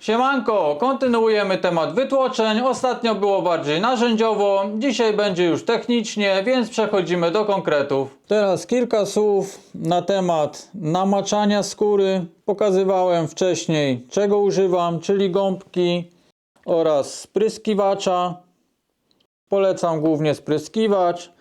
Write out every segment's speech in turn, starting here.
Siemanko, kontynuujemy temat wytłoczeń. Ostatnio było bardziej narzędziowo, dzisiaj będzie już technicznie, więc przechodzimy do konkretów. Teraz kilka słów na temat namaczania skóry. Pokazywałem wcześniej, czego używam, czyli gąbki oraz spryskiwacza. Polecam głównie spryskiwacz.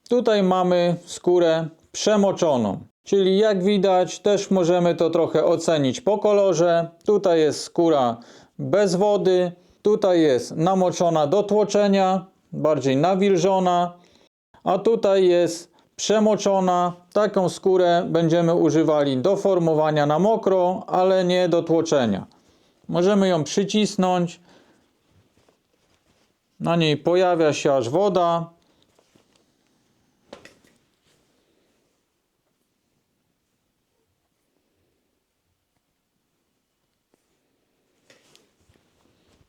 Tutaj mamy skórę przemoczoną. Czyli jak widać, też możemy to trochę ocenić po kolorze. Tutaj jest skóra bez wody, tutaj jest namoczona do tłoczenia, bardziej nawilżona, a tutaj jest przemoczona. Taką skórę będziemy używali do formowania na mokro, ale nie do tłoczenia. Możemy ją przycisnąć, na niej pojawia się aż woda.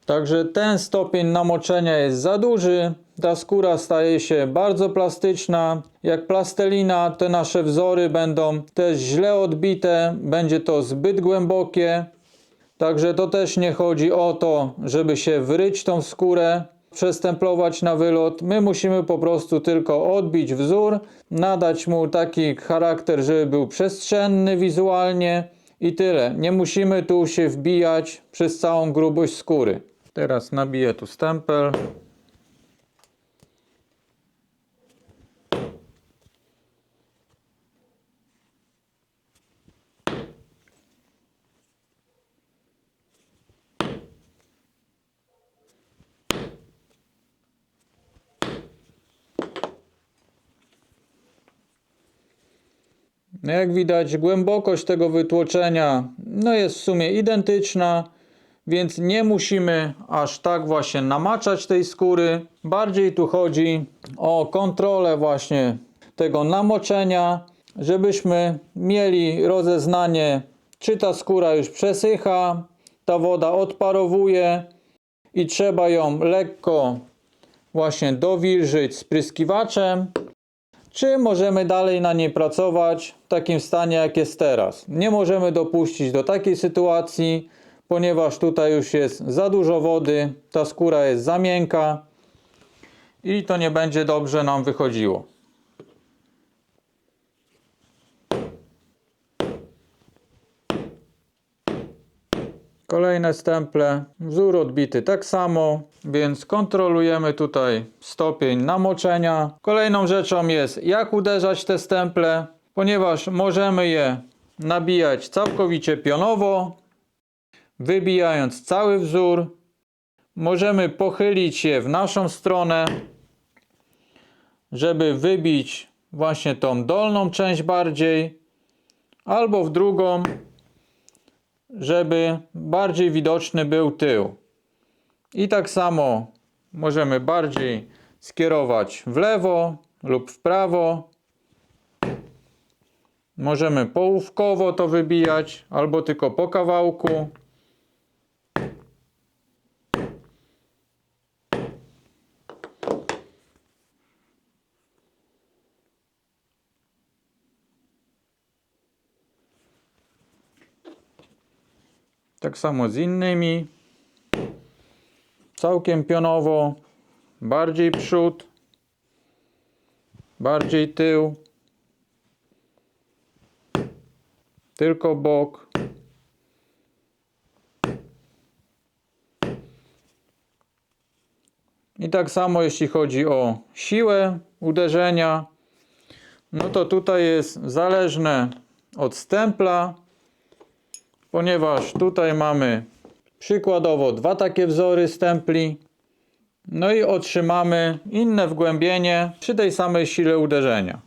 Także ten stopień namoczenia jest za duży, ta skóra staje się bardzo plastyczna, jak plastelina. Te nasze wzory będą też źle odbite, będzie to zbyt głębokie. Także to też nie chodzi o to, żeby się wryć tą skórę, przestemplować na wylot. My musimy po prostu tylko odbić wzór, nadać mu taki charakter, żeby był przestrzenny wizualnie i tyle. Nie musimy tu się wbijać przez całą grubość skóry. Teraz nabiję tu stempel. Jak widać, głębokość tego wytłoczenia jest w sumie identyczna, więc nie musimy aż tak właśnie namaczać tej skóry. Bardziej tu chodzi o kontrolę właśnie tego namoczenia, żebyśmy mieli rozeznanie, czy ta skóra już przesycha, ta woda odparowuje i trzeba ją lekko właśnie dowilżyć spryskiwaczem, czy możemy dalej na niej pracować w takim stanie, jak jest teraz. Nie możemy dopuścić do takiej sytuacji, ponieważ tutaj już jest za dużo wody, ta skóra jest za miękka i to nie będzie dobrze nam wychodziło. Kolejne stemple, wzór odbity tak samo, więc kontrolujemy tutaj stopień namoczenia. Kolejną rzeczą jest, jak uderzać te stemple, ponieważ możemy je nabijać całkowicie pionowo, wybijając cały wzór. Możemy pochylić je w naszą stronę, żeby wybić właśnie tą dolną część bardziej, albo w drugą, żeby bardziej widoczny był tył. I tak samo możemy bardziej skierować w lewo lub w prawo. Możemy połówkowo to wybijać, albo tylko po kawałku. Tak samo z innymi. Całkiem pionowo, bardziej przód, bardziej tył, tylko bok. I tak samo jeśli chodzi o siłę uderzenia, no to tutaj jest zależne od stempla, ponieważ tutaj mamy przykładowo dwa takie wzory stempli, no i otrzymamy inne wgłębienie przy tej samej sile uderzenia.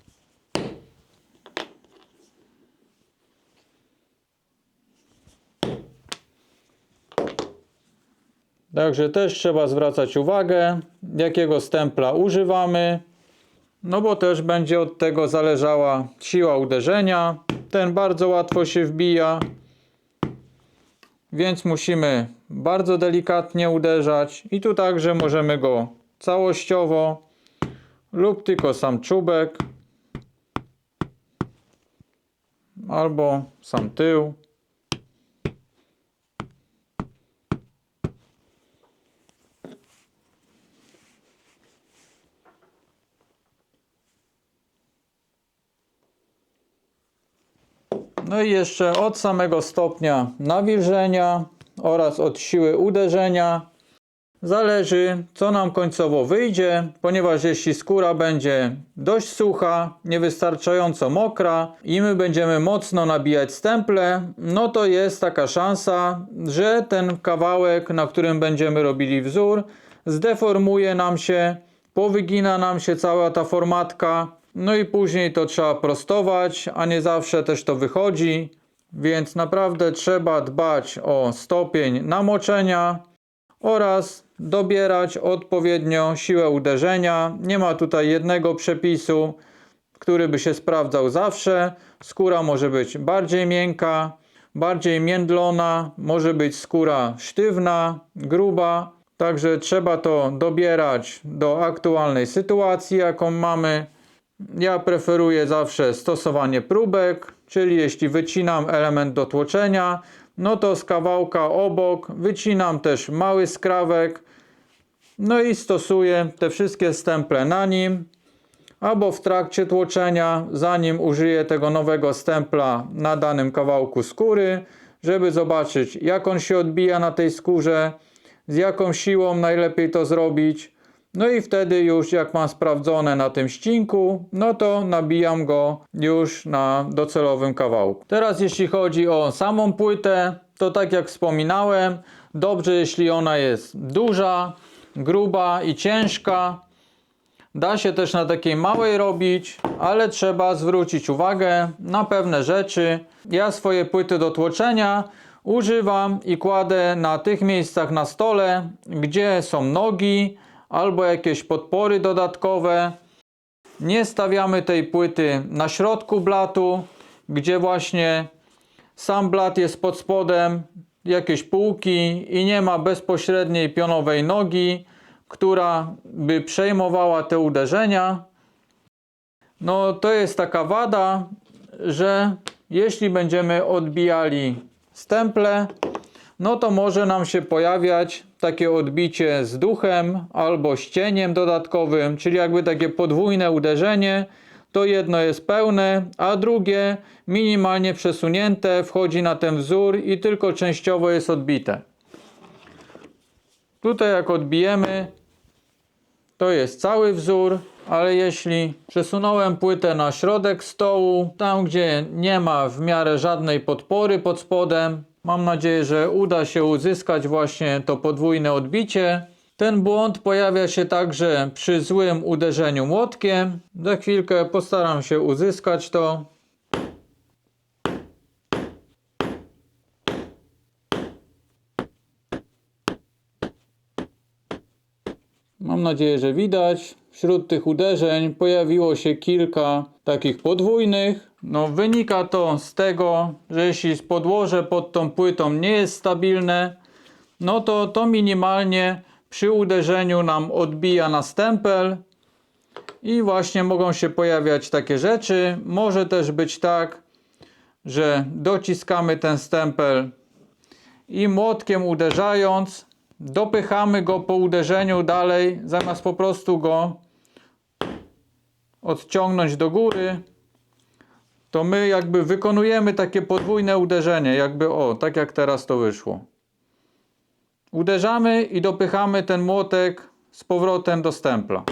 Także też trzeba zwracać uwagę, jakiego stempla używamy, no bo też będzie od tego zależała siła uderzenia. Ten bardzo łatwo się wbija, więc musimy bardzo delikatnie uderzać i tu także możemy go całościowo lub tylko sam czubek albo sam tył. No i jeszcze od samego stopnia nawilżenia oraz od siły uderzenia zależy, co nam końcowo wyjdzie, ponieważ jeśli skóra będzie dość sucha, niewystarczająco mokra i my będziemy mocno nabijać stemple, no to jest taka szansa, że ten kawałek, na którym będziemy robili wzór, zdeformuje nam się, powygina nam się cała ta formatka, no i później to trzeba prostować, a nie zawsze też to wychodzi, więc naprawdę trzeba dbać o stopień namoczenia oraz dobierać odpowiednio siłę uderzenia. Nie ma tutaj jednego przepisu, który by się sprawdzał zawsze. Skóra może być bardziej miękka, bardziej międlona, może być skóra sztywna, gruba. Także trzeba to dobierać do aktualnej sytuacji, jaką mamy. Ja preferuję zawsze stosowanie próbek, czyli jeśli wycinam element do tłoczenia, no to z kawałka obok wycinam też mały skrawek, no i stosuję te wszystkie stemple na nim, albo w trakcie tłoczenia, zanim użyję tego nowego stempla na danym kawałku skóry, żeby zobaczyć, jak on się odbija na tej skórze, z jaką siłą najlepiej to zrobić. No i wtedy już jak mam sprawdzone na tym ścińku, no to nabijam go już na docelowym kawałku. Teraz jeśli chodzi o samą płytę, to tak jak wspominałem, dobrze jeśli ona jest duża, gruba i ciężka. Da się też na takiej małej robić, ale trzeba zwrócić uwagę na pewne rzeczy. Ja swoje płyty do tłoczenia używam i kładę na tych miejscach na stole, gdzie są nogi albo jakieś podpory dodatkowe. Nie stawiamy tej płyty na środku blatu, gdzie właśnie sam blat jest pod spodem, jakieś półki i nie ma bezpośredniej pionowej nogi, która by przejmowała te uderzenia. No to jest taka wada, że jeśli będziemy odbijali stemple, no to może nam się pojawiać takie odbicie z duchem albo z cieniem dodatkowym, czyli jakby takie podwójne uderzenie. To jedno jest pełne, a drugie minimalnie przesunięte, wchodzi na ten wzór i tylko częściowo jest odbite. Tutaj jak odbijemy, to jest cały wzór, ale jeśli przesunąłem płytę na środek stołu, tam gdzie nie ma w miarę żadnej podpory pod spodem, mam nadzieję, że uda się uzyskać właśnie to podwójne odbicie. Ten błąd pojawia się także przy złym uderzeniu młotkiem. Za chwilkę postaram się uzyskać to. Mam nadzieję, że widać. Wśród tych uderzeń pojawiło się kilka takich podwójnych. No, wynika to z tego, że jeśli podłoże pod tą płytą nie jest stabilne, no to minimalnie przy uderzeniu nam odbija na stempel i właśnie mogą się pojawiać takie rzeczy. Może też być tak, że dociskamy ten stempel i młotkiem uderzając dopychamy go po uderzeniu dalej, zamiast po prostu go odciągnąć do góry, to my jakby wykonujemy takie podwójne uderzenie, jakby tak jak teraz to wyszło. Uderzamy i dopychamy ten młotek z powrotem do stempla.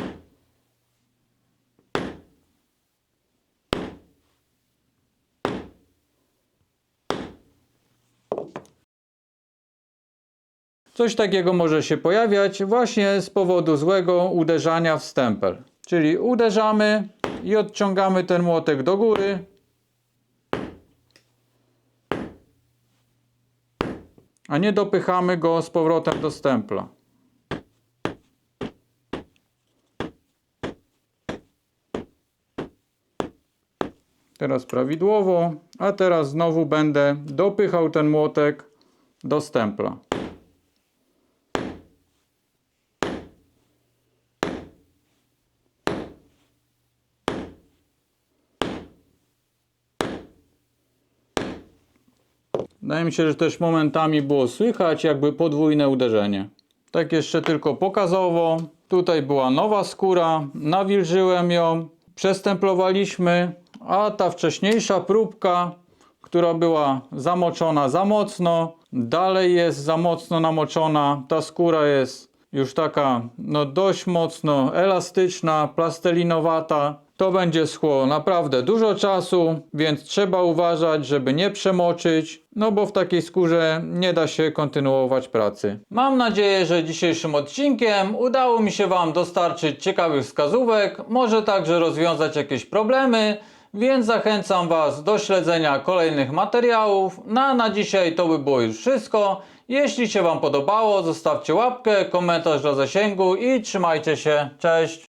Coś takiego może się pojawiać właśnie z powodu złego uderzania w stempel. Czyli uderzamy i odciągamy ten młotek do góry. A nie dopychamy go z powrotem do stempla. Teraz prawidłowo, a teraz znowu będę dopychał ten młotek do stempla. Wydaje mi się, że też momentami było słychać jakby podwójne uderzenie. Tak jeszcze tylko pokazowo. Tutaj była nowa skóra, nawilżyłem ją, przestemplowaliśmy, a ta wcześniejsza próbka która była zamoczona za mocno. Dalej jest za mocno namoczona. Ta skóra jest już taka no dość mocno elastyczna, plastelinowata. To będzie schło naprawdę dużo czasu, więc trzeba uważać, żeby nie przemoczyć, no bo w takiej skórze nie da się kontynuować pracy. Mam nadzieję, że dzisiejszym odcinkiem udało mi się Wam dostarczyć ciekawych wskazówek, może także rozwiązać jakieś problemy, więc zachęcam Was do śledzenia kolejnych materiałów. Na dzisiaj to by było już wszystko. Jeśli się Wam podobało, zostawcie łapkę, komentarz dla zasięgu i trzymajcie się. Cześć!